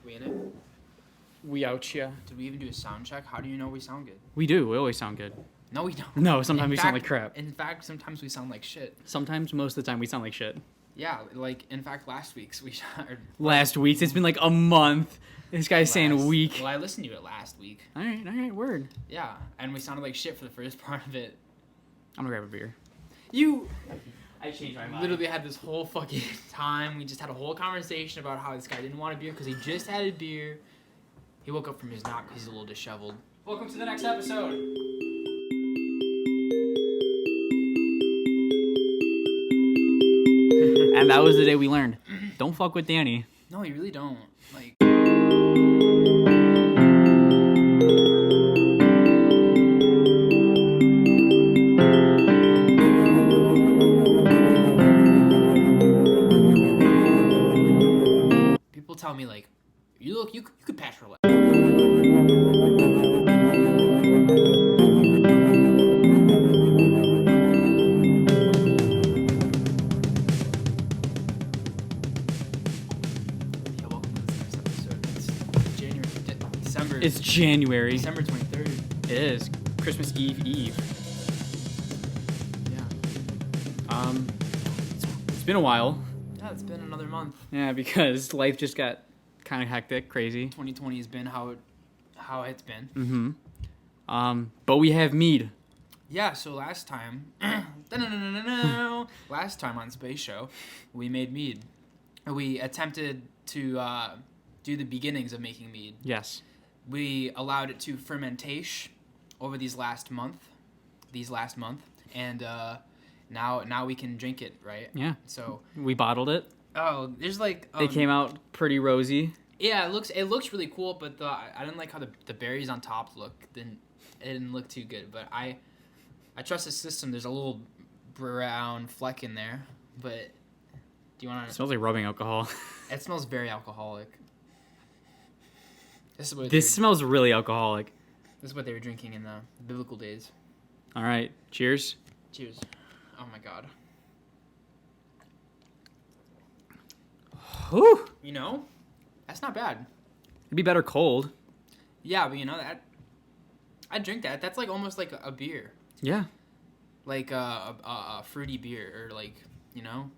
We in it? We out, yeah. Did we even do a sound check? How do you know we sound good? We do. We always sound good. No, we don't. No, sometimes In we fact, sound like crap. In fact, sometimes we sound like shit. Sometimes, most of the time, we sound like shit. Yeah, like, in fact, last week's we... Last week's, it's been like a month. This guy's saying a week. Well, I listened to it last week. All right, word. Yeah, and we sounded like shit for the first part of it. I'm gonna grab a beer. I changed my mind. Literally had this whole fucking time. We just had a whole conversation about how this guy didn't want a beer because he just had a beer. He woke up from his nap because he's a little disheveled. Welcome to the next episode. And that was the day we learned. Don't fuck with Danny. No, you really don't. Like... People tell me, like, you could pass your life. It's January. December 23rd. It is. Christmas Eve. Yeah. It's been a while. Yeah, it's been another month. Yeah, because life just got kind of hectic, crazy. 2020 has been how it's been. Mm-hmm. But we have Mead. Yeah, so last time, last time on SpaceShow, we made Mead. We attempted to do the beginnings of making Mead. Yes. We allowed it to fermentation over these last month, and now we can drink it, right? Yeah. So we bottled it. Oh, there's like They came out pretty rosy. Yeah, it looks really cool, but I didn't like how the berries on top look. It didn't look too good, but I trust the system. There's a little brown fleck in there, but do you want to? It smells like rubbing alcohol. It smells very alcoholic. This smells really alcoholic. This is what they were drinking in the biblical days. All right, cheers. Cheers. Oh my god. Whew. You know, that's not bad. It'd be better cold. Yeah, but you know that I drink that. That's like almost like a beer. Yeah. Like a fruity beer, or like, you know,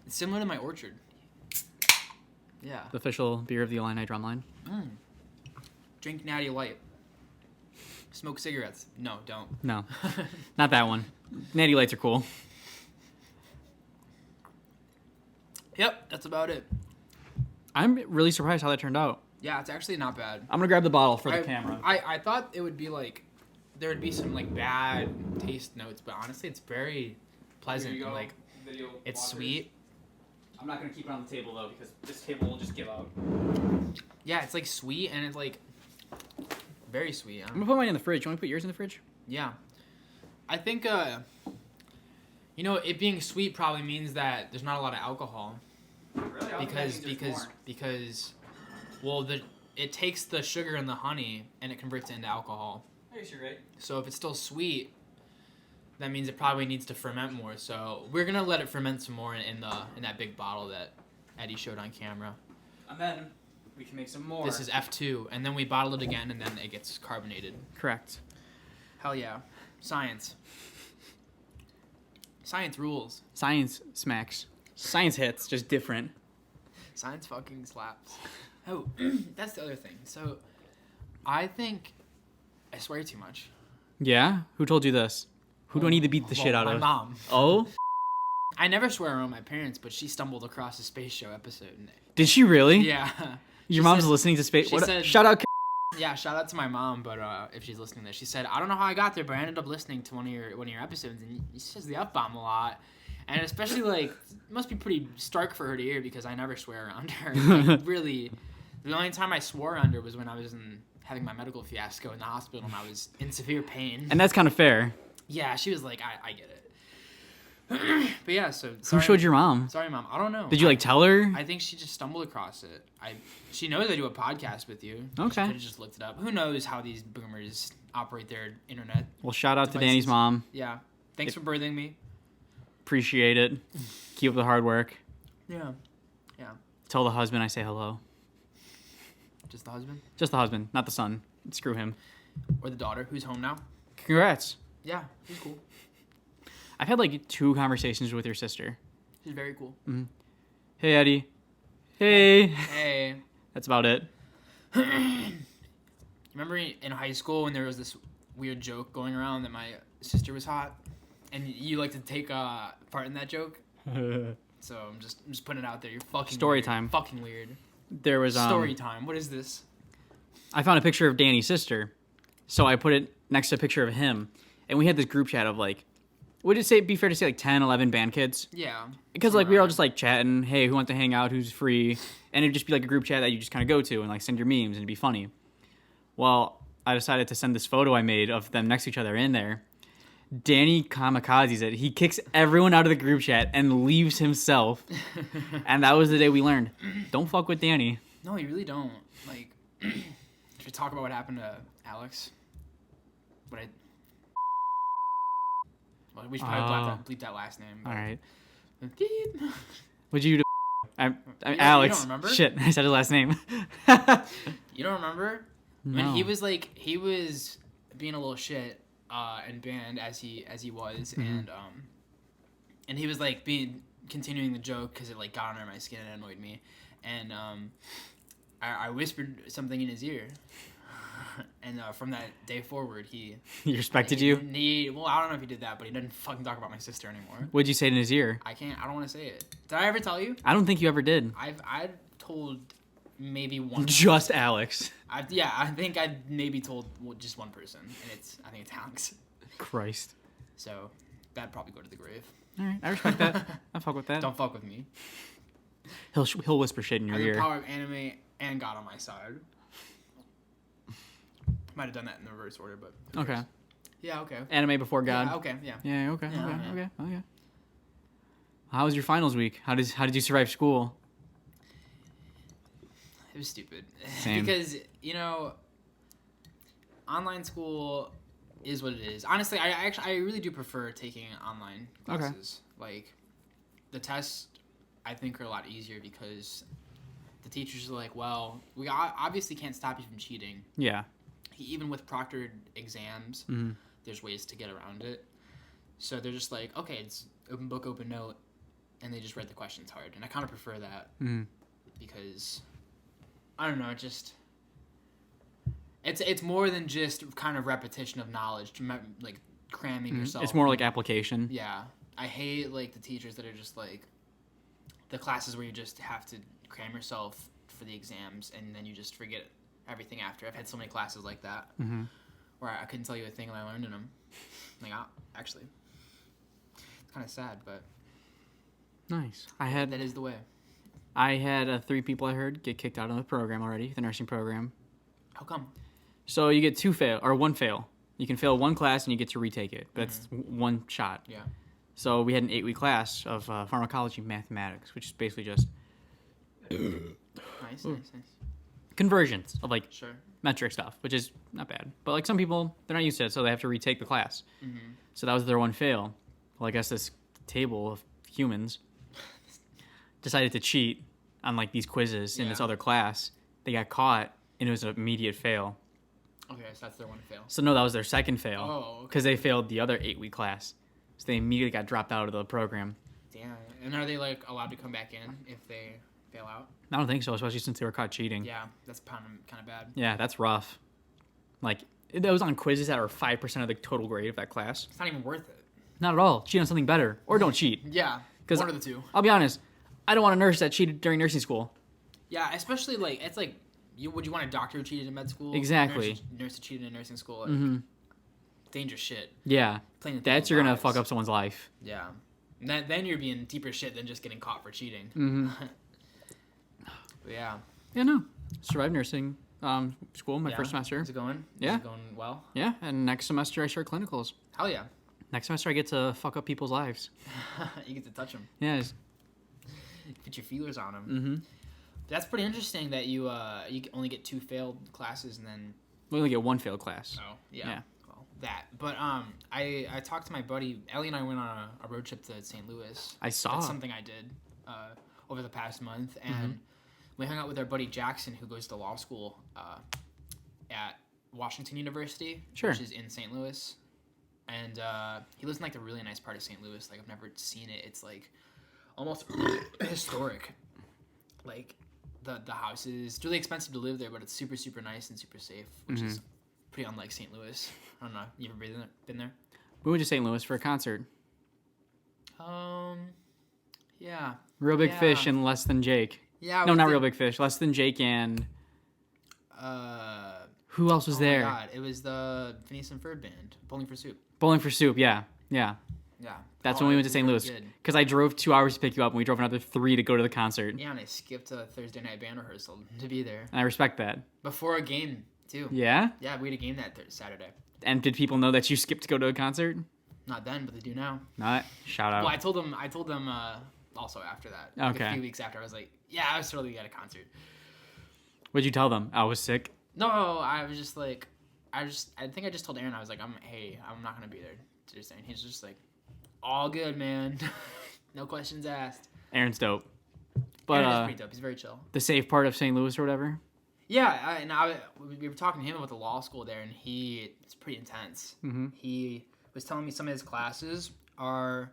it's similar to my Orchard. Yeah. The official beer of the Illini Drumline. Drink Natty Light. Smoke cigarettes. No, don't. No, not that one. Natty Lights are cool. Yep, that's about it. I'm really surprised how that turned out. Yeah, it's actually not bad. I'm gonna grab the bottle for the camera. I thought it would be like, there would be some like bad taste notes, but honestly, it's very pleasant. And, like, it's sweet. I'm not gonna keep it on the table though because this table will just give out. Yeah, it's like sweet and it's like very sweet. I'm gonna put mine in the fridge. You want to put yours in the fridge? Yeah, I think you know, it being sweet probably means that there's not a lot of alcohol. Really? Because well, it takes the sugar and the honey and it converts it into alcohol. I guess you're right. So if it's still sweet, that means it probably needs to ferment more. So we're gonna let it ferment some more in that big bottle that Eddie showed on camera. And then we can make some more. This is F2, and then we bottle it again, and then it gets carbonated. Correct. Hell yeah, science. Science rules. Science smacks. Science hits, just different. Science fucking slaps. Oh, that's the other thing. So, I think I swear too much. Yeah? Who told you this? Who do I need to beat the shit out of? My mom. Oh? I never swear around my parents, but she stumbled across a SpaceShow episode. Did she really? Yeah. Your mom's listening to Space. Shout out. Yeah, shout out to my mom, but if she's listening to this, she said, I don't know how I got there, but I ended up listening to one of your episodes, and she says the F-bomb a lot. And especially, like, it must be pretty stark for her to hear because I never swear around her. Like, really, the only time I swore around her was when I was having my medical fiasco in the hospital and I was in severe pain. And that's kind of fair. Yeah, she was like, I get it. But yeah, so... Sorry, who showed your mom? Sorry, Mom. I don't know. Did you, like, tell her? I think she just stumbled across it. She knows I do a podcast with you. Okay. She could have just looked it up. Who knows how these boomers operate their internet Well, shout out devices. to Danny's mom. Yeah. Thanks for birthing me. Appreciate it. Keep up the hard work. Yeah. Yeah. Tell the husband I say hello. Just the husband? Just the husband, not the son. Screw him. Or the daughter, who's home now? Congrats. Yeah, she's cool. I've had like 2 conversations with your sister. She's very cool. Mm-hmm. Hey, Eddie. Hey. Hey. That's about it. Remember in high school when there was this weird joke going around that my sister was hot? And you like to take part in that joke? So I'm just putting it out there. You're fucking Story weird. time. Fucking weird. There was Story time. What is this? I found a picture of Danny's sister, so I put it next to a picture of him, and we had this group chat of like, would it be fair to say like 10, 11 band kids? Yeah. Because like we were all just like chatting, hey, who wants to hang out, who's free, and it'd just be like a group chat that you just kind of go to and like send your memes and it'd be funny. Well, I decided to send this photo I made of them next to each other in there. Danny kamikazes it. He kicks everyone out of the group chat and leaves himself. And that was the day we learned, don't fuck with Danny. No, you really don't. Like, should we talk about what happened to Alex? Well, we should probably bleep that last name. All right. Beep. What'd you do? I You Alex. don't remember? Shit, I said his last name. You don't remember? No. When he was being a little shit in band as he was, Mm-hmm. and he was like continuing the joke because it like got under my skin and annoyed me, and I whispered something in his ear, and from that day forward he respected you? Well, I don't know if he did that, but he doesn't fucking talk about my sister anymore. What'd you say in his ear? I don't want to say it. Did I ever tell you? I don't think you ever did. I've told maybe one. Just Alex. I think I maybe told just one person, and I think it's Alex. Christ. So that'd probably go to the grave. All right, I respect that. I fuck with that. Don't fuck with me. He'll whisper shit in your I have ear. the power of anime and God on my side. Might have done that in the reverse order, but who Okay. cares? Yeah. Okay. Anime before God. Yeah, okay. Yeah. Yeah. Okay. Yeah, okay. yeah. Okay. How was your finals week? How did you survive school? It was stupid. Same. Because online school is what it is. Honestly, I really do prefer taking online classes. Okay. Like, the tests, I think, are a lot easier because the teachers are like, well, we obviously can't stop you from cheating. Yeah. Even with proctored exams, Mm-hmm. there's ways to get around it. So they're just like, okay, it's open book, open note, and they just write the questions hard. And I kind of prefer that because, I don't know, it's more than just kind of repetition of knowledge, like cramming yourself. It's more like application. Yeah. I hate like the teachers that are just like the classes where you just have to cram yourself for the exams and then you just forget everything after. I've had so many classes like that where I couldn't tell you a thing that I learned in them. Like, actually, it's kind of sad, but Nice. that is the way. I had 3 people I heard get kicked out of the program already, the nursing program. How come? So you get 1 fail. You can fail 1 class and you get to retake it. That's 1 shot. Yeah. So we had an 8-week class of pharmacology mathematics, which is basically just Nice. conversions of like Sure. metric stuff, which is not bad. But like some people, they're not used to it, so they have to retake the class. So that was their 1 fail. Well, I guess this table of humans decided to cheat on like these quizzes in this other class. They got caught, and it was an immediate fail. Okay, so that's their 1 fail. So no, that was their 2nd fail. Oh, okay. Because they failed the other 8-week class. So they immediately got dropped out of the program. Damn. And are they like allowed to come back in if they fail out? I don't think so, especially since they were caught cheating. Yeah, that's kind of bad. Yeah, that's rough. Like, that was on quizzes that were 5% of the total grade of that class. It's not even worth it. Not at all. Cheat on something better. Or don't cheat. Yeah, 'Cause one of the two. I'll be honest. I don't want a nurse that cheated during nursing school. Yeah, especially like, it's like, would you want a doctor who cheated in med school? Exactly. Nurse who cheated in nursing school? Like, dangerous shit. Yeah. Playing That's you're going to fuck up someone's life. Yeah. And then you're being deeper shit than just getting caught for cheating. Yeah. Yeah, no. Survived nursing school my first semester. Is it going? Yeah. Is it going well? Yeah, and next semester I start clinicals. Hell yeah. Next semester I get to fuck up people's lives. You get to touch them. Yeah. Put your feelers on them. That's pretty interesting that you only get 2 failed classes and then... We only get 1 failed class. Oh, yeah. Well, that. But I talked to my buddy. Ellie and I went on a road trip to St. Louis. I saw. That's something I did over the past month. And we hung out with our buddy Jackson, who goes to law school at Washington University, Sure. which is in St. Louis. And he lives in like the really nice part of St. Louis. Like I've never seen it. It's like almost historic. Like the house is really expensive to live there, but it's super, super nice and super safe, which is pretty unlike St. Louis. I don't know. You ever been there? We went to St. Louis for a concert. Yeah. Real Big Fish and Less Than Jake. Yeah. No, not Real Big Fish. Less Than Jake and... who else was there? Oh my God. It was the Phineas and Ferb band. Bowling for Soup. Bowling for Soup, yeah. Yeah. That's when we went to St. Louis. Because I drove 2 hours to pick you up, and we drove another 3 to go to the concert. Yeah, and I skipped a Thursday night band rehearsal to be there. And I respect that. Before a game, too. Yeah? Yeah, we had a game that Saturday. And did people know that you skipped to go to a concert? Not then, but they do now. Not. Shout out. Well, I told them also after that. Like okay. A few weeks after, I was like, yeah, I was totally at a concert. What'd you tell them? I was sick? No, I was just like, I think I just told Aaron, I was like, I'm not going to be there Tuesday. And he's just like, all good, man. No questions asked. Aaron's dope. But Aaron is pretty dope. He's very chill. The safe part of St. Louis or whatever? Yeah, we were talking to him about the law school there, and it's pretty intense. Mm-hmm. He was telling me some of his classes are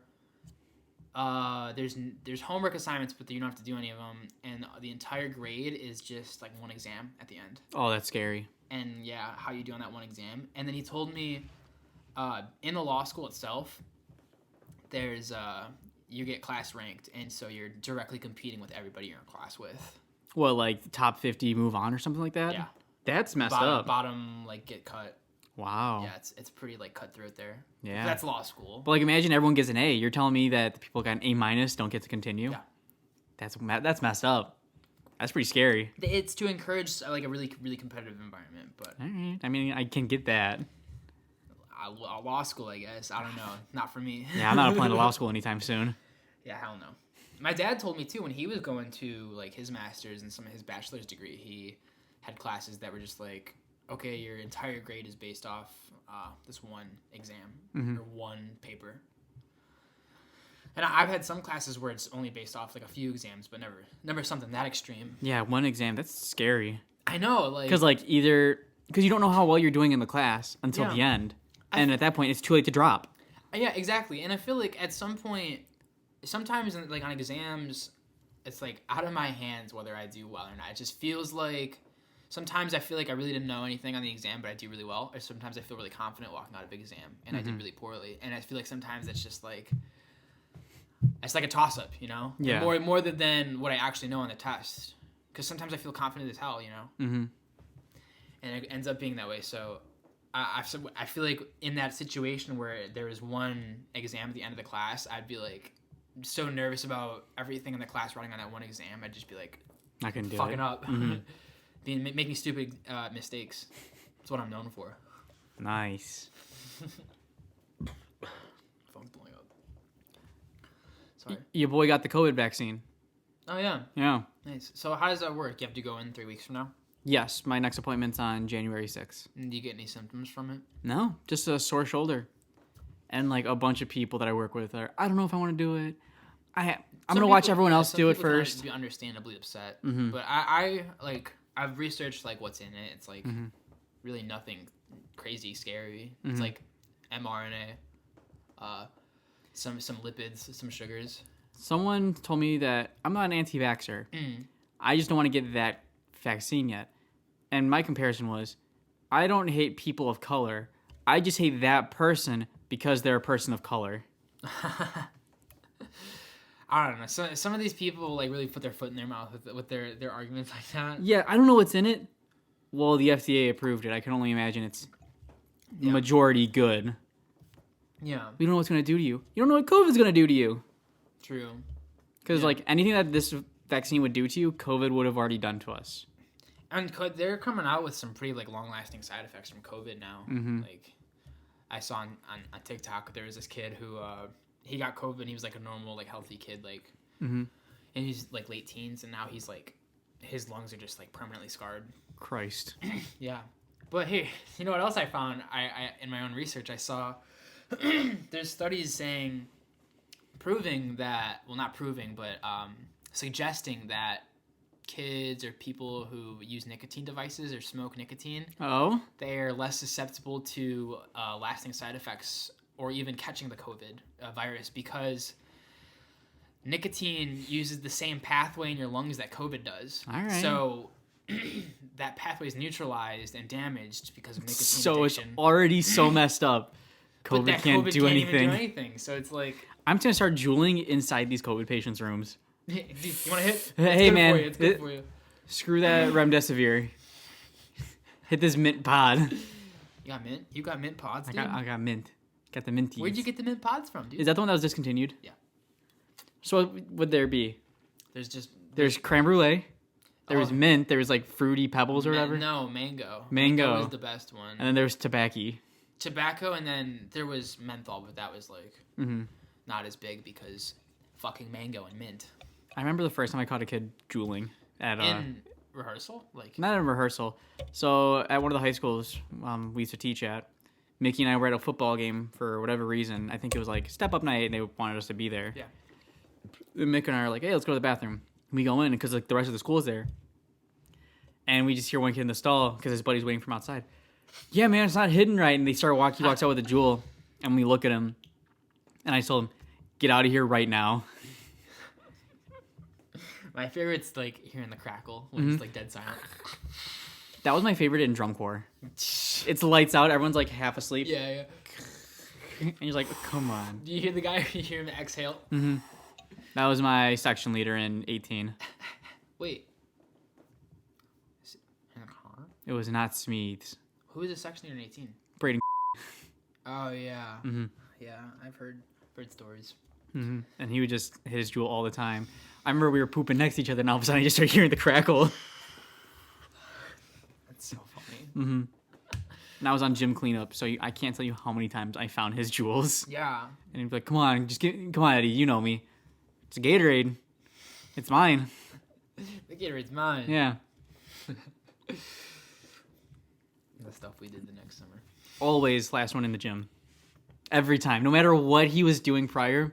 there's homework assignments, but you don't have to do any of them, and the entire grade is just like one exam at the end. Oh, that's scary. And yeah, how you do on that one exam. And then he told me in the law school itself, there's you get class ranked, and so you're directly competing with everybody you're in class with. What, like the top 50 move on or something like that? Yeah. That's messed up. Bottom like get cut. Wow. Yeah, it's pretty like cutthroat there. Yeah. That's law school. But like imagine everyone gets an A. You're telling me that the people who got an A- don't get to continue? Yeah. That's messed up. That's pretty scary. It's to encourage like a really, really competitive environment, but All right. I mean, I can get that. law school, I guess. I don't know. Not for me. Yeah, I'm not applying to law school anytime soon. Yeah, hell no. My dad told me too when he was going to like his master's and some of his bachelor's degree, he had classes that were just like, okay, your entire grade is based off this one exam or one paper. And I've had some classes where it's only based off like a few exams, but never something that extreme. Yeah, one exam. That's scary. I know, like because you don't know how well you're doing in the class until the end, and at that point it's too late to drop. Yeah, exactly. And I feel like at some point, sometimes like on exams, it's like out of my hands whether I do well or not. It just feels like sometimes I feel like I really didn't know anything on the exam, but I do really well. Or sometimes I feel really confident walking out of a big exam, and I did really poorly. And I feel like sometimes it's just like it's like a toss-up, you know? Yeah. More than what I actually know on the test. Because sometimes I feel confident as hell, you know? Mm-hmm. And it ends up being that way. So I feel like in that situation where there was one exam at the end of the class, I'd be like so nervous about everything in the class running on that one exam. I'd just be like, I can do fucking it. up. Mm-hmm. Making stupid mistakes. That's what I'm known for. Nice. Phone's blowing up. Sorry. Your boy got the COVID vaccine. Oh, yeah. Yeah. Nice. So how does that work? You have to go in 3 weeks from now? Yes, my next appointment's on January 6th. And do you get any symptoms from it? No, just a sore shoulder. And like a bunch of people that I work with are, I don't know if I want to do it. I'm going to watch everyone else do it first. Be understandably upset. Mm-hmm. But I've researched like what's in it. It's like really nothing crazy scary. It's like mRNA, some lipids, some sugars. Someone told me that I'm not an anti-vaxxer. I just don't want to get that vaccine yet. And my comparison was, I don't hate people of color. I just hate that person because they're a person of color. I don't know. So, some of these people like really put their foot in their mouth with their arguments like that. Yeah, I don't know what's in it. Well, the FDA approved it. I can only imagine it's majority good. Yeah. We don't know what's going to do to you. You don't know what COVID's going to do to you. True. Because like anything that this vaccine would do to you, COVID would have already done to us. And they're coming out with some pretty like long-lasting side effects from COVID now. Like I saw on TikTok, there was this kid who he got COVID and he was like a normal like healthy kid and he's like late teens and now he's like his lungs are just like permanently scarred. Christ. Yeah. But hey, you know what else I found? I in my own research I saw there's studies proving that, well not proving, but suggesting that kids or people who use nicotine devices or smoke nicotine, Oh? they are less susceptible to lasting side effects or even catching the COVID virus because nicotine uses the same pathway in your lungs that COVID does. All right. So that pathway is neutralized and damaged because of nicotine So addiction. it's already so messed up. But COVID that can't COVID do can't anything. even do anything. So it's like, I'm just gonna start juuling inside these COVID patients' rooms. you want to hit? Hey, man. It's good for you. Screw that remdesivir. Hit this mint pod. You got mint? You got mint pods, dude? I got mint. Got the minties. Where'd you get the mint pods from, dude? Is that the one that was discontinued? Yeah. So what would there be? There's Creme brulee. There was mint. There was like fruity pebbles or whatever. No, mango. Mango was the best one. And then there was tobacco. Tobacco, and then there was menthol, but that was like not as big because fucking mango and mint. I remember the first time I caught a kid drooling at In rehearsal? Like not in rehearsal. So at one of the high schools we used to teach at, Mickey and I were at a football game for whatever reason. I think it was like step up night, and they wanted us to be there. Yeah. And Mick and I are like, hey, let's go to the bathroom. We go in because like the rest of the school is there, and we just hear one kid in the stall because his buddy's waiting from outside. Yeah, man, it's not hidden right. And he walks out with a jewel, and we look at him, and I told him, get out of here right now. My favorite's like hearing the crackle when it's like dead silent. That was my favorite in drum corps. It's lights out, everyone's like half asleep, Yeah. and you're like, come on. Do you hear the guy? You hear him exhale? That was my section leader in 18. Wait. Is it in a car? It was not Smeeds. Who is a section leader in 18? Braden. Oh yeah. Yeah, I've heard stories. And he would just hit his jewel all the time. I remember we were pooping next to each other, and all of a sudden I just started hearing the crackle. That's so funny. And I was on gym cleanup, so I can't tell you how many times I found his jewels. Yeah. And he'd be like, come on, Eddie, you know me. It's a Gatorade. It's mine. The Gatorade's mine. Yeah. The stuff we did the next summer. Always last one in the gym. Every time. No matter what he was doing prior,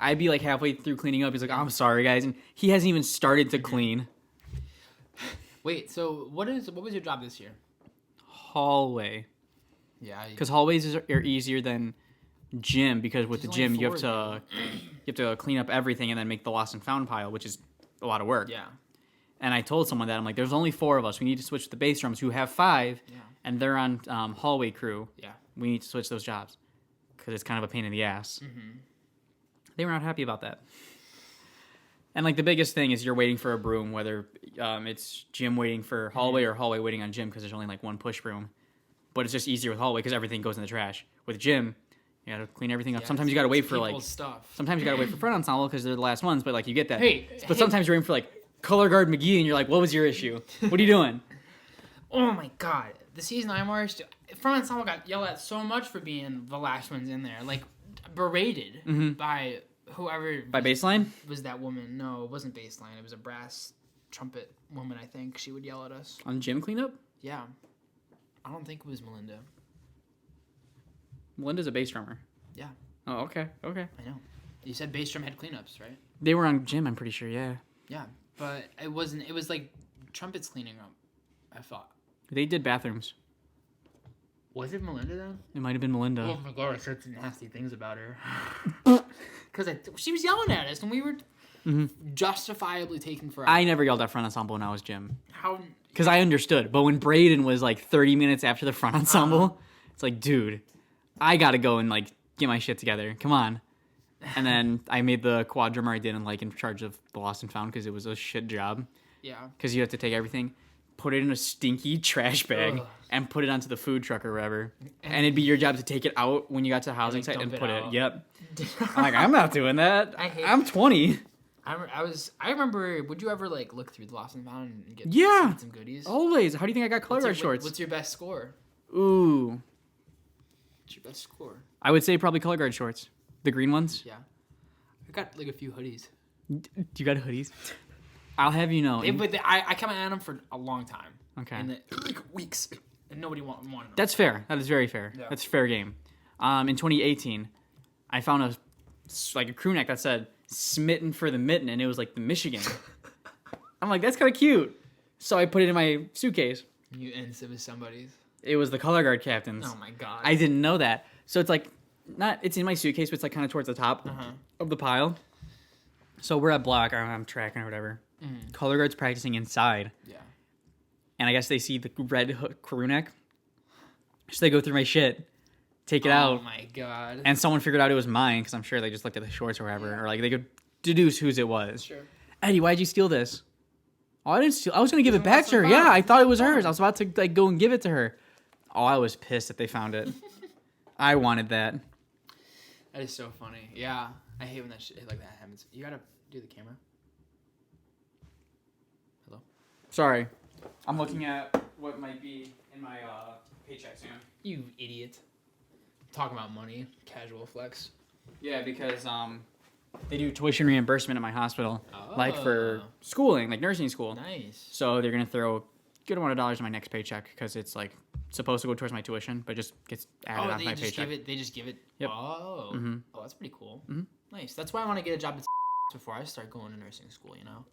I'd be like halfway through cleaning up. He's like, I'm sorry, guys. And he hasn't even started to clean. Wait, so what was your job this year? Hallway. Yeah. Because hallways are easier than gym, because with the There's gym only you have four to clean up everything and then make the lost and found pile, which is a lot of work. Yeah. And I told someone that, I'm like, there's only 4 of us. We need to switch the bass drums who have 5, and they're on hallway crew. Yeah. We need to switch those jobs because it's kind of a pain in the ass. They were not happy about that. And like the biggest thing is you're waiting for a broom, whether it's gym waiting for hallway or hallway waiting on gym, because there's only like one push broom. But it's just easier with hallway because everything goes in the trash. With gym, you gotta clean everything up. Yeah, Sometimes you gotta wait for like stuff. Sometimes you gotta wait for front ensemble because they're the last ones. But like you get that. Hey, sometimes you're waiting for like color guard McGee, and you're like, what was your issue? What are you doing? Oh my god, the season I watched, front ensemble got yelled at so much for being the last ones in there, like berated by whoever. By baseline? Was that woman? No, it wasn't baseline. It was a brass trumpet woman. I think she would yell at us. On gym cleanup? Yeah, I don't think it was Melinda. Melinda's a bass drummer. Yeah. Oh, okay. I know. You said bass drum had cleanups, right? They were on gym, I'm pretty sure, yeah. Yeah, but it wasn't. It was like trumpets cleaning up, I thought. They did bathrooms. Was it Melinda then? It might have been Melinda. Oh my god, I said some nasty things about her. Because she was yelling at us, and we were justifiably taken for. I never yelled at front ensemble when I was gym. How? Because I understood. But when Braden was like 30 minutes after the front ensemble, it's like, dude, I gotta go and like get my shit together. Come on. And then I made the quad drummer I did and like in charge of the lost and found because it was a shit job. Yeah. Because you have to take everything, put it in a stinky trash bag, and put it onto the food truck or wherever. And it'd be your job to take it out when you got to the housing site and put it. Yep. I'm like, I'm not doing that. I'm 20. I remember. Would you ever like look through the lost and found and get some goodies? Always. How do you think I got color guard shorts? What's your best score? Ooh. What's your best score? I would say probably color guard shorts. The green ones. Yeah. I got like a few hoodies. You got hoodies? I'll have you know. I come at them for a long time. Okay. And like weeks, and nobody wanted them. That's fair. That is very fair. Yeah. That's fair game. In 2018, I found a crew neck that said "Smitten for the Mitten," and it was like the Michigan. I'm like, that's kind of cute. So I put it in my suitcase. You and it was somebody's. It was the color guard captain's. Oh my god. I didn't know that. So it's like, it's in my suitcase, but it's like kind of towards the top of the pile. So we're at block, or I'm tracking or whatever. Color guard's practicing inside. Yeah. And I guess they see the red crew neck. So they go through my shit, take it out. Oh my god. And someone figured out it was mine, because I'm sure they just looked at the shorts or whatever. Or like they could deduce whose it was. Sure. Eddie, why'd you steal this? Oh, I didn't steal. I was going to give it back to her. Yeah, I thought it was hers. I was about to like go and give it to her. Oh, I was pissed that they found it. I wanted that. That is so funny. Yeah. I hate when that shit like that happens. You gotta do the camera. Hello? Sorry. I'm looking at what might be in my paycheck soon. You idiot. Talking about money. Casual flex. Yeah, because they do tuition reimbursement at my hospital. Like for schooling, like nursing school. Nice. So they're going to throw a good amount of dollars in my next paycheck because it's like supposed to go towards my tuition, but just gets added on my paycheck. They just give it. Yep. Oh. Mm-hmm. Oh, that's pretty cool. Mm-hmm. Nice. That's why I want to get a job at before I start going to nursing school, you know?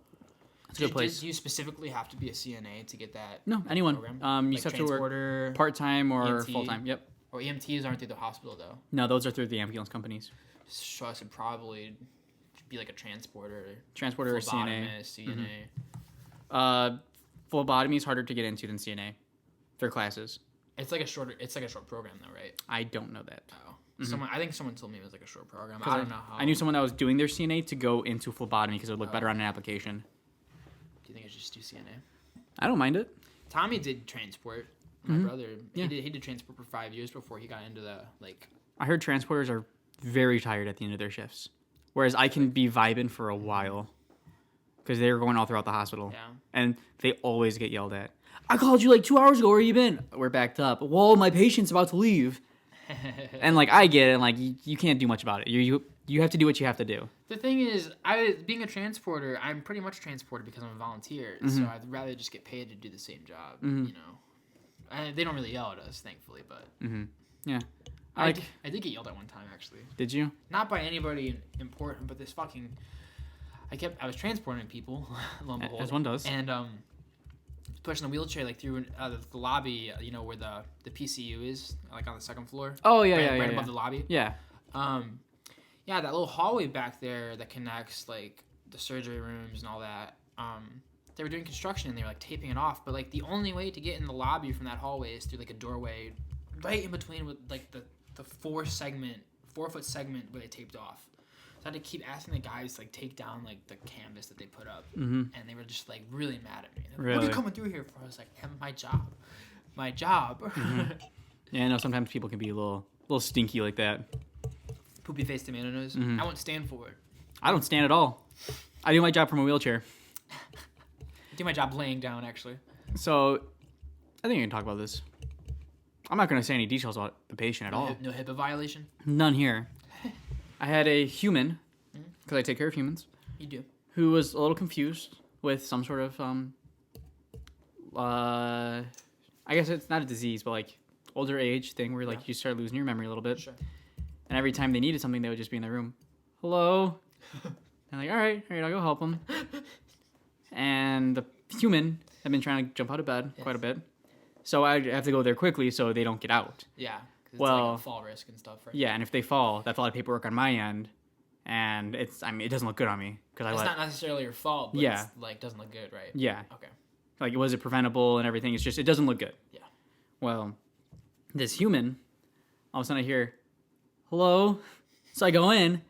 It's a good place. Do you specifically have to be a CNA to get that? No, anyone. Program? You Like just have to work part-time or EMT? full-time. Yep. Or EMTs aren't through the hospital, though. No, those are through the ambulance companies. So I should probably be like a transporter. Transporter or CNA. CNA. Mm-hmm. Phlebotomy is harder to get into than CNA. Their classes. It's like a short program, though, right? I don't know that. Oh. I think someone told me it was like a short program. I don't know how. I knew someone that was doing their CNA to go into phlebotomy because it would look better on an application. Do you think I should just do CNA? I don't mind it. Tommy did transport. My brother, he did transport for 5 years before he got into the like. I heard transporters are very tired at the end of their shifts, whereas I can be vibing for a while because they were going all throughout the hospital. Yeah. And they always get yelled at. I called you like 2 hours ago. Where you been? We're backed up. Well, my patient's about to leave. And like I get it, and like you can't do much about it. You have to do what you have to do. The thing is, being a transporter, I'm pretty much transported because I'm a volunteer. So I'd rather just get paid to do the same job. You know, they don't really yell at us, thankfully, but Yeah. I did get yelled at one time actually. Did you? Not by anybody important, but this fucking. I was transporting people, lo and behold, as one does, and pushing the wheelchair like through the lobby, you know, where the PCU is, like on the second floor. Oh yeah, right above the lobby. Yeah. Yeah, that little hallway back there that connects like the surgery rooms and all that. They were doing construction and they were like taping it off, but like the only way to get in the lobby from that hallway is through like a doorway, right in between with like the 4 foot segment where they taped off. So I had to keep asking the guys to like take down like the canvas that they put up, and they were just like really mad at me. Like, really? What are you coming through here for? I was like, my job. Yeah, I know sometimes people can be a little stinky like that. Poopy face tomato nose. I won't stand for it. I don't stand at all. I do my job from a wheelchair. I do my job laying down actually. So, I think we can talk about this. I'm not going to say any details about the patient at all. No HIPAA violation? None here. I had a human, because I take care of humans. You do. Who was a little confused with some sort of, I guess it's not a disease, but like older age thing where like you start losing your memory a little bit. Sure. And every time they needed something, they would just be in their room. Hello? And like, all right, I'll go help them. And the human had been trying to jump out of bed quite a bit. So I have to go there quickly so they don't get out. Yeah. It's Well, like a fall risk and stuff, right? Yeah, and if they fall, that's a lot of paperwork on my end. And it doesn't look good on me. It's not necessarily your fault, but it's like doesn't look good, right? Yeah. Okay. Like, was it preventable and everything? It's just, it doesn't look good. Yeah. Well, this human, all of a sudden I hear, hello? So I go in.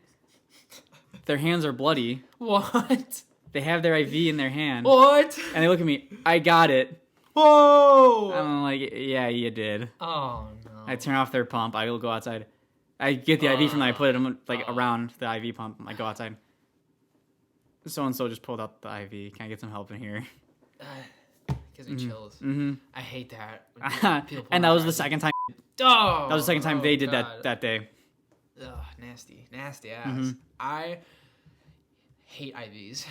Their hands are bloody. What? They have their IV in their hand. What? And they look at me, I got it. Whoa! I'm like, yeah, you did. Oh, no. I turn off their pump. I will go outside. I get the IV from them. I put it like around the IV pump. I go outside. So-and-so just pulled out the IV. Can I get some help in here? Gives me chills. Mm-hmm. I hate that. And that was the second time. Oh, That was the second time they did God. that day. Ugh, nasty ass. I hate IVs.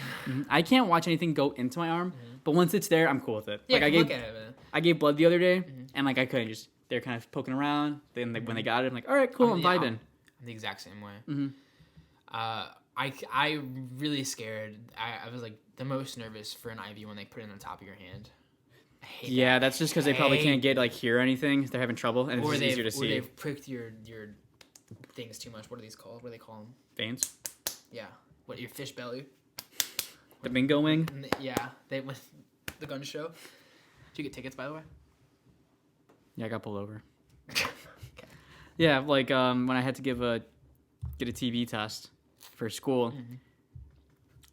I can't watch anything go into my arm, but once it's there, I'm cool with it. Yeah, like look at it. I gave blood the other day, and like I couldn't just. They're kind of poking around. Then when they got it, I'm like, all right, cool, I'm vibing. I'm the exact same way. I really scared. I was like the most nervous for an IV when they put it on the top of your hand. I hate Yeah, that. that's just because they probably can't get like hear anything. They're having trouble, and it's Or just easier to Or see. they've pricked your things too much. What are these called? What do they call them? Veins. Yeah. What, your fish belly? The bingo wing. Yeah. They went the gun show. Did you get tickets, by the way? Yeah, I got pulled over. Okay. Yeah, like when I had to get a TB test for school,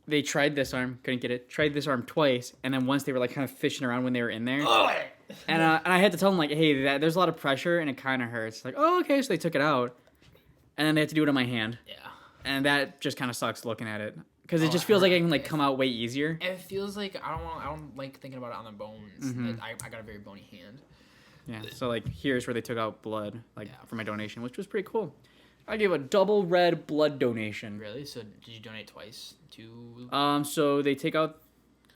they tried this arm, couldn't get it. Tried this arm twice, and then once they were like kind of fishing around when they were in there, and I had to tell them like, hey, there's a lot of pressure and it kind of hurts. Like, oh, okay, so they took it out, and then they had to do it on my hand. Yeah. And that just kind of sucks looking at it because it just feels like it can like come out way easier. It feels like I don't like thinking about it on the bones. I got a very bony hand. Yeah. So like here's where they took out blood for my donation, which was pretty cool. I gave a double red blood donation. Really? So did you donate twice to? So they take out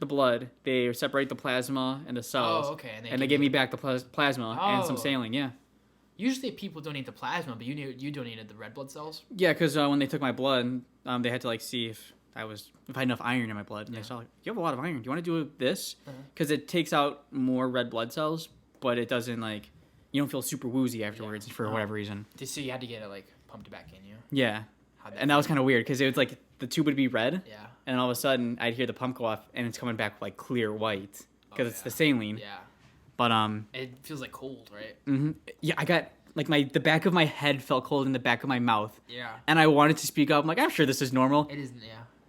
the blood, they separate the plasma and the cells. Oh, okay. And they give me back the plasma and some saline. Yeah. Usually people donate the plasma, but you donated the red blood cells. Yeah, because when they took my blood, they had to like see if I had enough iron in my blood, and they saw like, you have a lot of iron. Do you want to do this? Because it takes out more red blood cells, but it doesn't like you don't feel super woozy afterwards for whatever reason. So you had to get it like pumped back in you. Yeah, and that was kind of weird because it was like the tube would be red, Yeah. and all of a sudden I'd hear the pump go off, and it's coming back like clear white because it's the saline. Yeah. But it feels like cold, right? Yeah, I got like the back of my head felt cold in the back of my mouth. Yeah. And I wanted to speak up. I'm like, I'm sure this is normal. It isn't.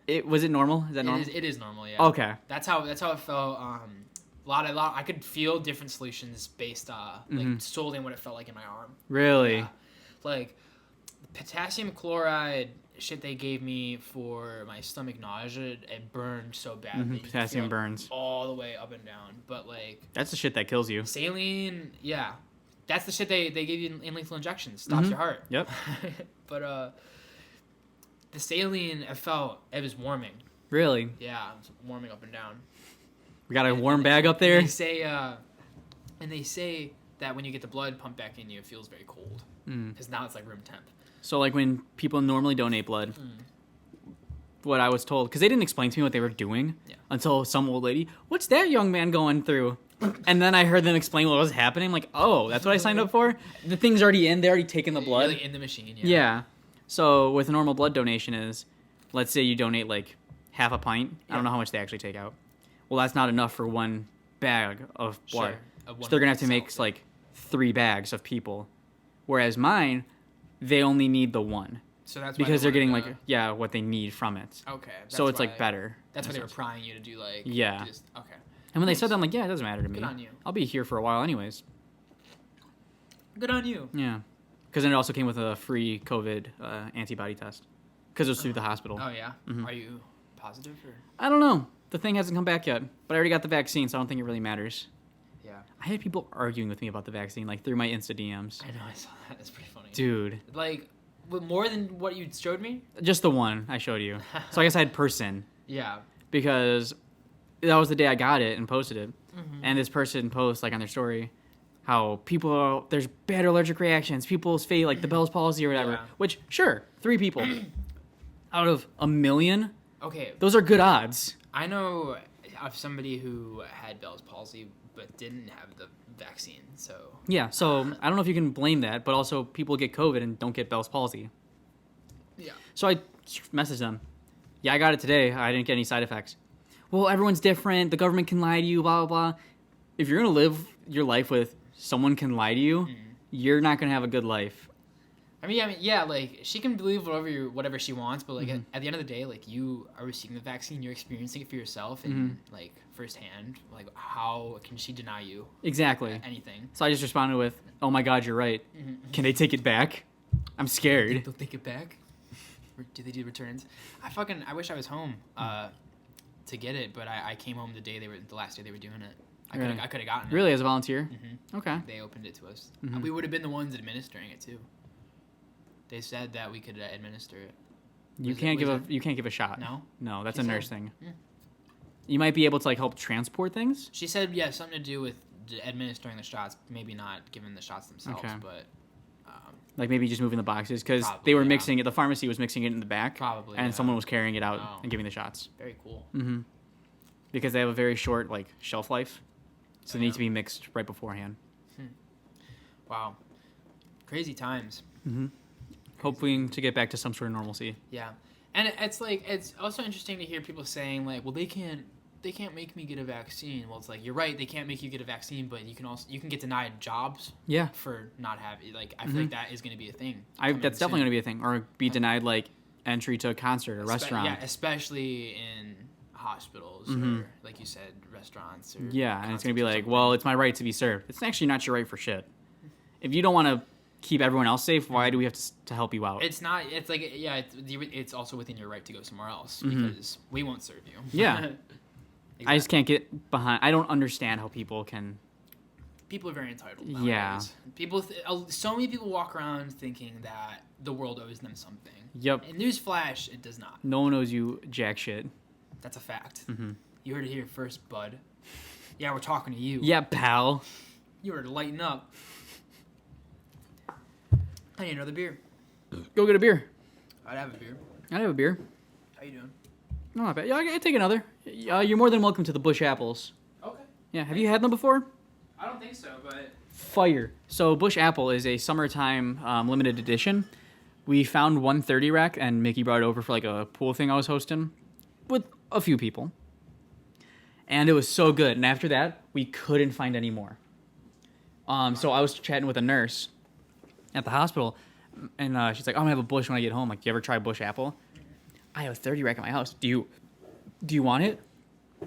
Yeah. Was it normal? Is that normal? It is normal. Yeah. Okay. That's how it felt. A lot. I could feel different solutions based like solely on what it felt like in my arm. Really? Yeah. Like potassium chloride shit they gave me for my stomach nausea, it burned so bad. That you could Potassium feel burns. all the way up and down. But like That's the shit that kills you. saline, yeah, that's the shit they give you in lethal injections. Stops your heart. Yep. But the saline, it was warming. Really? Yeah, it was warming up and down. We got a warm bag up there? They say that when you get the blood pumped back in you, it feels very cold because now it's like room temp. So like when people normally donate blood, what I was told, because they didn't explain to me what they were doing until some old lady, what's that young man going through? And then I heard them explain what was happening. I'm like, oh, that's what I signed up for? The thing's already in. They're already taking the blood. Really in the machine, yeah. Yeah. So with a normal blood donation is, let's say you donate like half a pint. I don't know how much they actually take out. Well, that's not enough for one bag of blood. Sure. So they're going to have to make like 3 bags of people. Whereas mine, they only need the one. So that's because why they're getting like what they need from it. Okay. So it's like better. That's why they were prying you to do like Yeah. Okay. And when they said that, I'm like, yeah, it doesn't matter to me. Good on you. I'll be here for a while anyways. Good on you. Yeah. Because then it also came with a free COVID antibody test. Because it was through the hospital. Oh yeah. Are you positive or? I don't know. The thing hasn't come back yet. But I already got the vaccine, so I don't think it really matters. Yeah. I had people arguing with me about the vaccine, like through my Insta DMs. I know. I saw that. That's pretty funny. Dude. Like, with more than what you showed me. Just the one I showed you. So I guess I had person. Yeah. Because that was the day I got it and posted it. And this person posts like on their story how there's bad allergic reactions, people's fate, like the Bell's palsy or whatever. Yeah. Which, sure, 3 people out of 1 million. Okay. Those are good odds. I know of somebody who had Bell's palsy but didn't have the vaccine, so. Yeah, so I don't know if you can blame that, but also people get COVID and don't get Bell's palsy. Yeah. So I messaged them. Yeah, I got it today. I didn't get any side effects. Well, everyone's different. The government can lie to you, blah, blah, blah. If you're going to live your life with someone can lie to you, you're not going to have a good life. I mean, yeah, like, she can believe whatever she wants, but, like, at the end of the day, like, you are receiving the vaccine, you're experiencing it for yourself, and, like, firsthand, like, how can she deny you? Exactly. Anything. So I just responded with, oh my God, you're right. Can they take it back? I'm scared. They'll take it back? Do they do returns? I wish I was home to get it, but I came home the last day they were doing it. I could have gotten it. Really, as a volunteer? Okay. They opened it to us. We would have been the ones administering it, too. They said that we could administer it. You can't give a shot. No? No, that's a nurse thing. You might be able to like help transport things. She said, yeah, something to do with administering the shots, maybe not giving the shots themselves, but like maybe just moving the boxes because they were mixing it. The pharmacy was mixing it in the back, probably, and someone was carrying it out and giving the shots. Very cool. because they have a very short like shelf life, so they need to be mixed right beforehand. Wow, crazy times. Hoping to get back to some sort of normalcy. Yeah, and it's like it's also interesting to hear people saying like, well, they can't make me get a vaccine. Well, it's like you're right, they can't make you get a vaccine, but you can get denied jobs. Yeah. For not having like I feel like that is going to be a thing. That's definitely going to be a thing, or be denied like entry to a concert or restaurant. Yeah, especially in hospitals or like you said, restaurants. Or yeah, and it's going to be like, well, it's my right to be served. It's actually not your right for shit. If you don't want to keep everyone else safe, why do we have to help you out? It's not. It's like it's also within your right to go somewhere else because we won't serve you. Yeah. Exactly. I just can't get behind. I don't understand how people can. People are very entitled nowadays. Yeah. So many people walk around thinking that the world owes them something. Yep. And newsflash, it does not. No one owes you jack shit. That's a fact. You heard it here first, bud. Yeah, we're talking to you. Yeah, pal. You were to lighten up. I need another beer. Go get a beer. I'd have a beer. I have a beer. How you doing? No, not bad. Yeah, I take another. You're more than welcome to the Bush Apples. Okay. Yeah, have you had them before? I don't think so, but... Fire. So Bush Apple is a summertime limited edition. We found 130 rack, and Mickey brought it over for like a pool thing I was hosting with a few people. And it was so good. And after that, we couldn't find any more. So I was chatting with a nurse at the hospital, and she's like, "I'm gonna have a Bush when I get home." Like, do you ever try Bush Apple? I have a 30 rack at my house. Do you want it?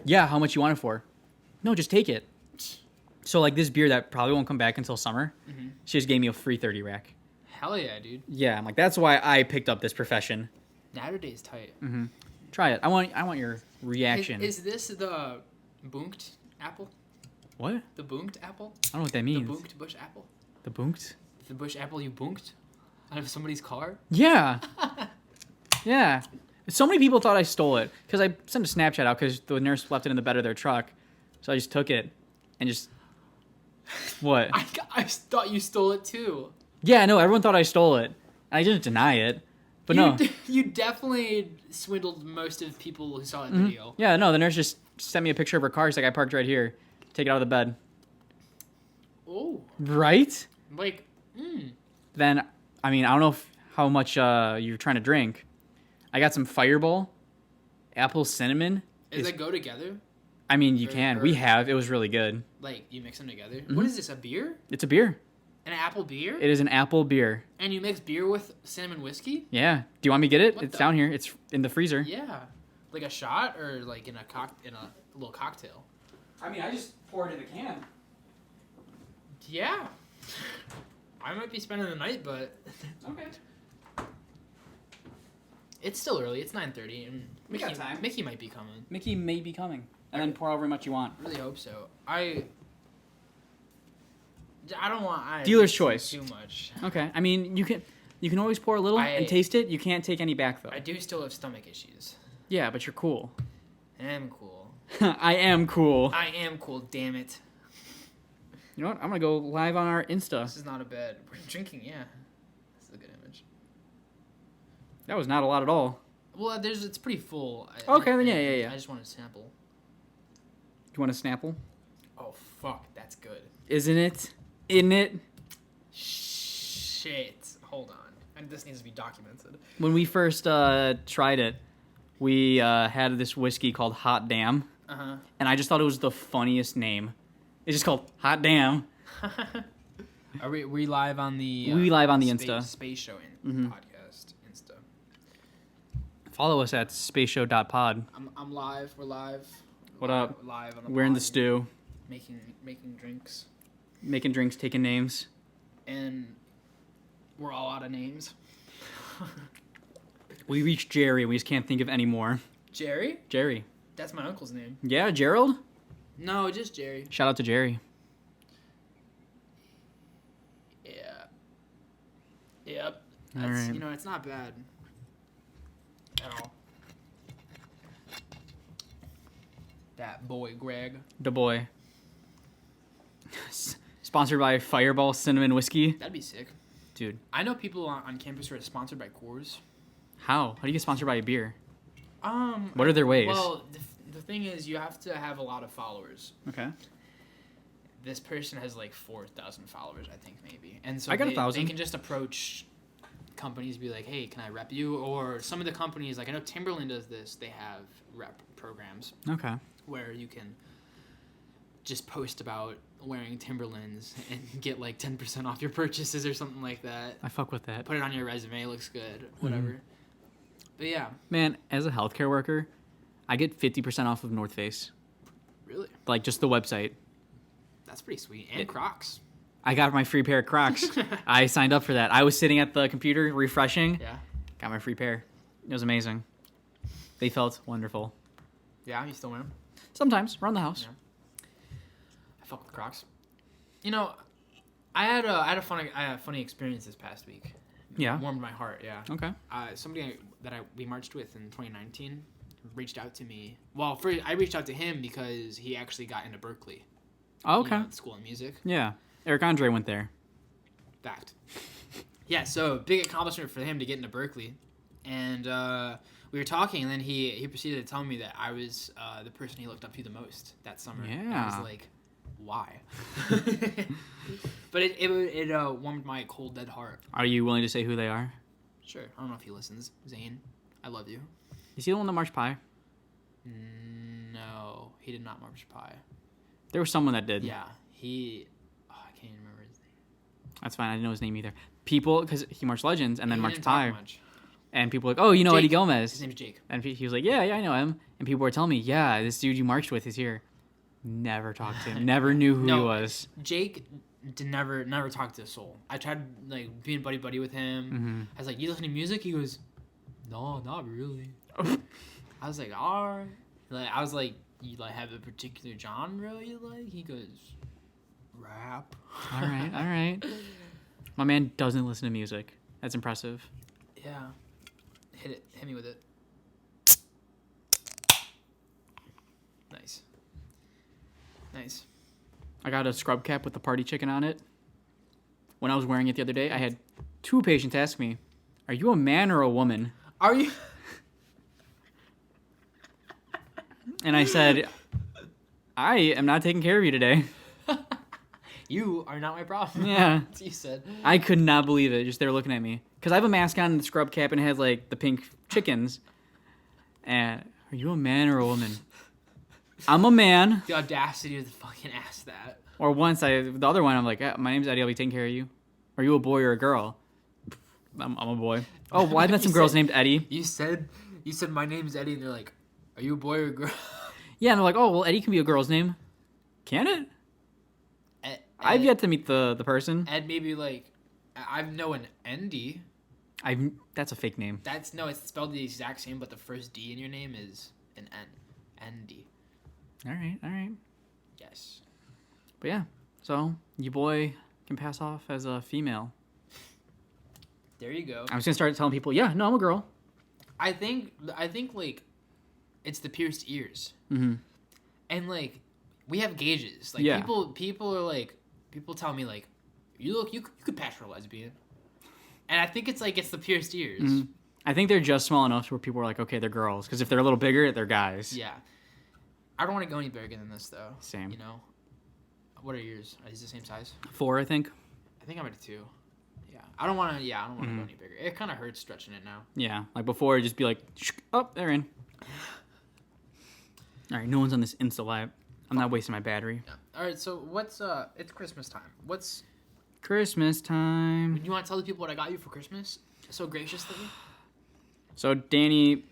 Yeah. How much you want it for? No, just take it. So like this beer that probably won't come back until summer, she just gave me a free 30 rack. Hell yeah, dude. Yeah, I'm like, that's why I picked up this profession. Naterday's tight. Try it. I want your reaction. Is this the Bunkt apple? What? The Bunkt apple? I don't know what that means. The Bunkt Bush apple? The Bunkt? The Bush apple you bunked out of somebody's car? Yeah. Yeah. So many people thought I stole it because I sent a Snapchat out because the nurse left it in the bed of their truck. So I just took it and just... What? I thought you stole it too. Yeah, no, everyone thought I stole it. I didn't deny it. But no. You definitely swindled most of the people who saw that video. Yeah, no, the nurse just sent me a picture of her car. She's like, I parked right here. Take it out of the bed. Oh. Right? Like, Then, I mean, I don't know how much you're trying to drink. I got some Fireball, apple cinnamon. Does that go together? I mean, you can. We have. It was really good. Like, you mix them together? What is this, a beer? It's a beer. An apple beer? It is an apple beer. And you mix beer with cinnamon whiskey? Yeah. Do you want me to get it? What It's the- down here. It's in the freezer. Yeah. Like a shot or like in a little cocktail? I mean, I just poured it in a can. Yeah. I might be spending the night, but Okay. it's still early. It's 9:30, and We got time. Mickey might be coming. Mickey may be coming. And then pour however much you want. Really hope so. I don't want Dealer's choice. too much. Okay. I mean, you can always pour a little and taste it. You can't take any back though. I do still have stomach issues. Yeah, but you're cool. I am cool. I am cool. I am cool. Damn it. You know what? I'm gonna go live on our Insta. This is not a bad. We're drinking. Yeah. This is a good image. That was not a lot at all. Well, it's pretty full. Okay, then yeah. I just wanted to sample. You want a Snapple? Oh fuck, that's good. Isn't it? Isn't it? Shit. Hold on. And this needs to be documented. When we first tried it, we had this whiskey called Hot Damn, and I just thought it was the funniest name. It's just called Hot Damn. Are we live on the? We live on the Insta. SpaceShow podcast Insta. Follow us at spaceshow.pod. I'm live. We're live. What up? Live on the We're in the pod, stew. making drinks, Making drinks, taking names. and we're all out of names. We reached Jerry, and we just can't think of any more. Jerry? Jerry. That's my uncle's name. Yeah, Gerald? No, just Jerry. Shout out to Jerry. Yeah. Yep. All That's, right. it's not bad at all. That boy, Greg. Da boy. Sponsored by Fireball Cinnamon Whiskey. That'd be sick. Dude, I know people on campus who are sponsored by Coors. how? How do you get sponsored by a beer? What What are their ways? Well, the thing is, you have to have a lot of followers. Okay. This person has like 4,000 followers, I think, maybe. And so I got they 1,000. can just approach companies, be like, hey, can I rep you? Or some of the companies, like I know Timberland does this, they have rep programs Okay. where you can just post about wearing Timberlands and get like 10% off your purchases or something like that. I fuck with that. Put it on your resume, looks good, whatever. But yeah. Man, as a healthcare worker, I get 50% off of North Face. Really? Like, just the website. That's pretty sweet. And Crocs. I got my free pair of Crocs. I signed up for that. I was sitting at the computer refreshing. Yeah. Got my free pair. It was amazing. They felt wonderful. Yeah, you still wear them? Sometimes, around the house. Yeah. I fuck with Crocs. You know, I had a funny experience this past week. Yeah. Warmed my heart, yeah. Okay. Somebody that we marched with in 2019 reached out to me. Well, first I reached out to him because he actually got into Berkeley. Oh, okay. You know, the School of Music. Yeah. Eric Andre went there. Fact. Yeah, so big accomplishment for him to get into Berkeley. And we were talking, and then he proceeded to tell me that I was the person he looked up to the most that summer. Yeah. And I was like, why? But it warmed my cold, dead heart. Are you willing to say who they are? Sure. I don't know if he listens. Zane, I love you. Is he the one that marched pie? No, he did not march pie. There was someone that did. Yeah, I can't even remember his name. That's fine. I didn't know his name either. People, because he marched Legends and then He marched didn't talk pie. much. And people were like, oh, you know Jake. Eddie Gomez. His name's Jake. And he was like, yeah, I know him. And people were telling me, yeah, this dude you marched with is here. Never talked to him. Never knew who he was. Jake never talked to a soul. I tried like being buddy with him. Mm-hmm. I was like, "You listen to music?" He goes, "No, not really." I was like, "All right." Like I was like, "You like have a particular genre you like?" He goes, "Rap." All right. My man doesn't listen to music. That's impressive. Yeah. Hit me with it. Nice. I got a scrub cap with the party chicken on it. When I was wearing it the other day, I had 2 patients ask me, are you a man or a woman? Are you? And I said, I am not taking care of you today. You are not my problem. Yeah. That's what you said. I could not believe it. Just they were looking at me. Because I have a mask on and the scrub cap and it has like the pink chickens. And are you a man or a woman? I'm a man. The audacity to fucking ask that. Or the other one, I'm like, my name's Eddie. I'll be taking care of you. Are you a boy or a girl? I'm a boy. Oh, well, I met some girls named Eddie. You said my name's Eddie, and they're like, are you a boy or a girl? Yeah, and they're like, oh, well, Eddie can be a girl's name. Can it? Ed, I've yet to meet the person. Ed maybe like, I know an Andy. That's a fake name. It's spelled the exact same, but the first D in your name is an N. Andy. All right. Yes. But yeah, so your boy can pass off as a female. There you go. I was gonna start telling people, yeah, no, I'm a girl. I think like, it's the pierced ears. Mm-hmm. And like, we have gauges. Like Yeah. people are like, people tell me like, you could pass for a lesbian. And I think it's the pierced ears. Mm-hmm. I think they're just small enough where people are like, okay, they're girls. Because if they're a little bigger, they're guys. Yeah. I don't want to go any bigger than this though. Same. You know. What are yours? Are these the same size? 4, I think. I think I'm at a 2. Yeah. I don't want to go any bigger. It kind of hurts stretching it now. Yeah, like before, it'd just be like, oh, they're in. All right, no one's on this Insta Live. I'm not wasting my battery. Yeah. All right. So it's Christmas time. Christmas time. You want to tell the people what I got you for Christmas? So graciously. So Danny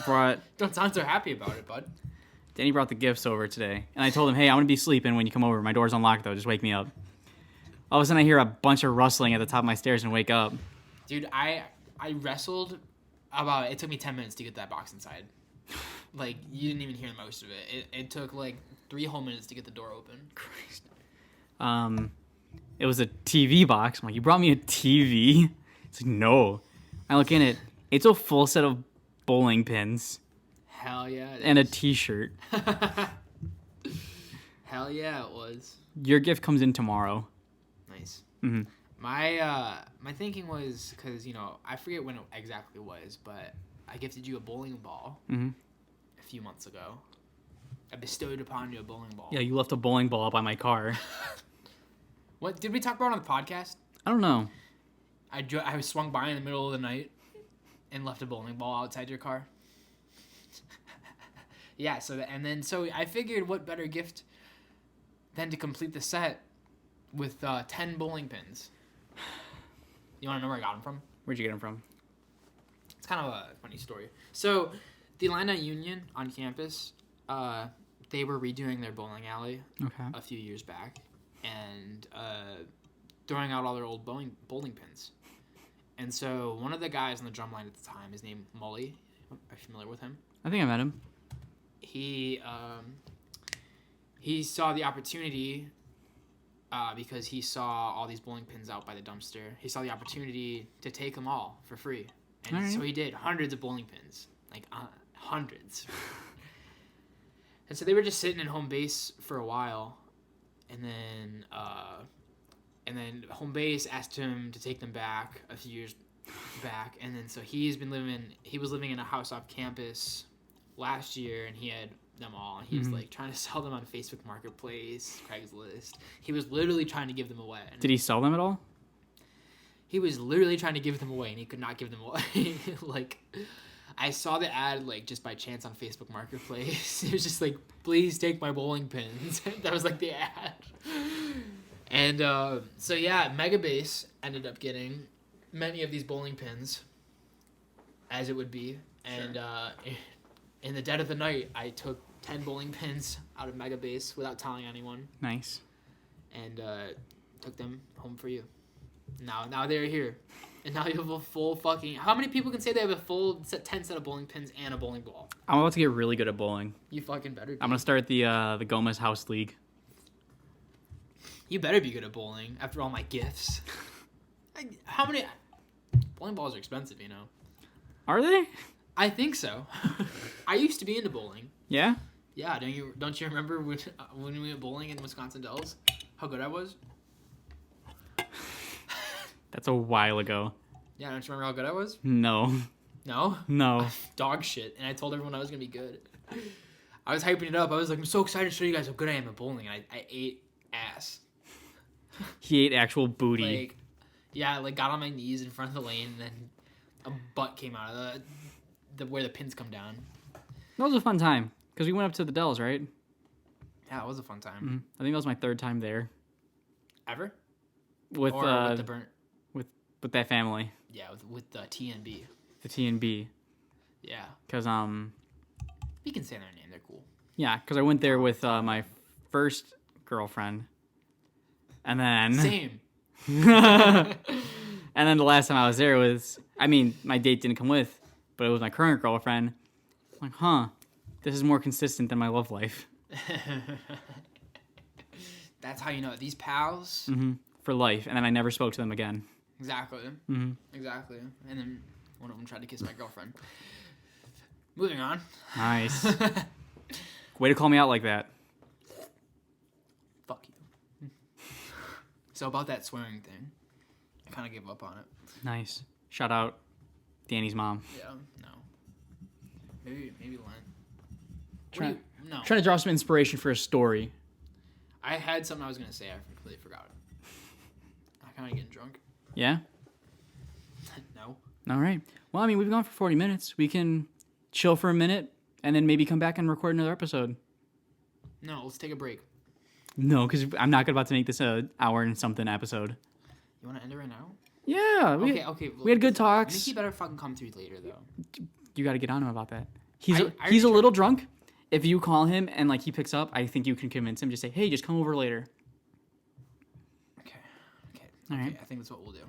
brought Don't sound so happy about it, bud. Danny brought the gifts over today, and I told him, hey, I'm gonna be sleeping when you come over. My door's unlocked though. Just wake me up. All of a sudden, I hear a bunch of rustling at the top of my stairs and wake up. Dude, I wrestled about. It took me 10 minutes to get that box inside. Like you didn't even hear most of it. It took like 3 whole minutes to get the door open. Christ. It was a TV box. I'm like, you brought me a TV? It's like, no. I look in it. It's a full set of bowling pins. Hell yeah. And a T-shirt. Hell yeah, it was. Your gift comes in tomorrow. Nice. Mm-hmm. My thinking was, because, I forget when it exactly was, but I gifted you a bowling ball Mm-hmm. a few months ago. I bestowed upon you a bowling ball. Yeah, you left a bowling ball by my car. What did we talk about on the podcast? I don't know. I was swung by in the middle of the night and left a bowling ball outside your car. Yeah, so I figured what better gift than to complete the set with 10 bowling pins. You want to know where I got them from? Where'd you get them from? It's kind of a funny story. So, the Illini Union on campus, they were redoing their bowling alley a few years back and throwing out all their old bowling pins. And so, one of the guys on the drum line at the time is named Mully. Are you familiar with him? I think I met him. He saw the opportunity because he saw all these bowling pins out by the dumpster. He saw the opportunity to take them all for free. And so he did hundreds of bowling pins. Like, hundreds. And so they were just sitting in home base for a while. And then home base asked him to take them back a few years back. And then so he was living in a house off campus last year, and he had them all. He was like trying to sell them on Facebook Marketplace, Craigslist. He was literally trying to give them away. Did he sell them at all? He was literally trying to give them away, and he could not give them away. Like, I saw the ad, like, just by chance on Facebook Marketplace. It was just like, please take my bowling pins. That was, like, the ad. And, so, yeah, Megabase ended up getting many of these bowling pins, as it would be. And, in the dead of the night, I took 10 bowling pins out of Megabase without telling anyone. Nice. And, took them home for you. Now they're here. And now you have a full fucking... How many people can say they have a full 10 set of bowling pins and a bowling ball? I'm about to get really good at bowling. You fucking better be. I'm going to start the Gomez House League. You better be good at bowling after all my gifts. How many... Bowling balls are expensive, you know. Are they? I think so. I used to be into bowling. Yeah? Yeah, don't you remember when we went bowling in Wisconsin Dells? How good I was? That's a while ago. Yeah, don't you remember how good I was? No. No? No. Dog shit. And I told everyone I was going to be good. I was hyping it up. I was like, I'm so excited to show you guys how good I am at bowling. And I ate ass. He ate actual booty. Like, yeah, like got on my knees in front of the lane, and then a butt came out of the where the pins come down. That was a fun time. Because we went up to the Dells, right? Yeah, it was a fun time. Mm-hmm. I think that was my third time there. Ever? With the burnt... With that family. Yeah, with the TNB. The TNB. Yeah. Because, You can say their name. They're cool. Yeah, because I went there with my first girlfriend. And then... Same. And then the last time I was there was... I mean, my date didn't come with, but it was my current girlfriend. I'm like, this is more consistent than my love life. That's how you know it. These pals... Mm-hmm. For life. And then I never spoke to them again. Exactly. Mm-hmm. Exactly. And then one of them tried to kiss my girlfriend. Moving on. Nice. Way to call me out like that. Fuck you. So about that swearing thing, I kind of gave up on it. Nice. Shout out Danny's mom. Yeah. No. Maybe Len. No. Trying to draw some inspiration for a story. I had something I was gonna say. I completely forgot it. I kind of getting drunk. Yeah? No. All right. Well, I mean, we've gone for 40 minutes. We can chill for a minute and then maybe come back and record another episode. No, let's take a break. No, because I'm not about to make this an hour and something episode. You want to end it right now? Yeah. Okay. We had good talks. Nikki better fucking come through later, though. You got to get on him about that. He's a little drunk. If you call him and like he picks up, I think you can convince him. Just say, hey, just come over later. All right. Okay, I think that's what we'll do.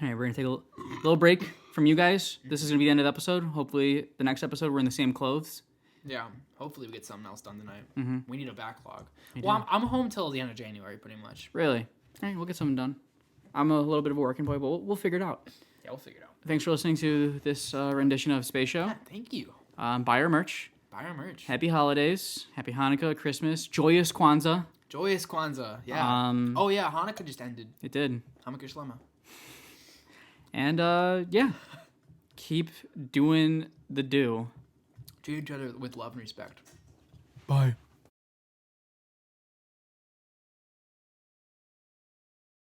All right, we're going to take a little break from you guys. This is going to be the end of the episode. Hopefully, the next episode, we're in the same clothes. Yeah. Hopefully, we get something else done tonight. Mm-hmm. We need a backlog. I'm home till the end of January, pretty much. Really? All right, we'll get something done. I'm a little bit of a working boy, but we'll figure it out. Yeah, we'll figure it out. Thanks for listening to this rendition of Space Show. Yeah, thank you. Buy our merch. Buy our merch. Happy holidays. Happy Hanukkah, Christmas. Joyous Kwanzaa. Joyous Kwanzaa. Yeah. Hanukkah just ended. It did. Hanukkah Shlema. And, yeah. Keep doing the do. Treat each other with love and respect. Bye.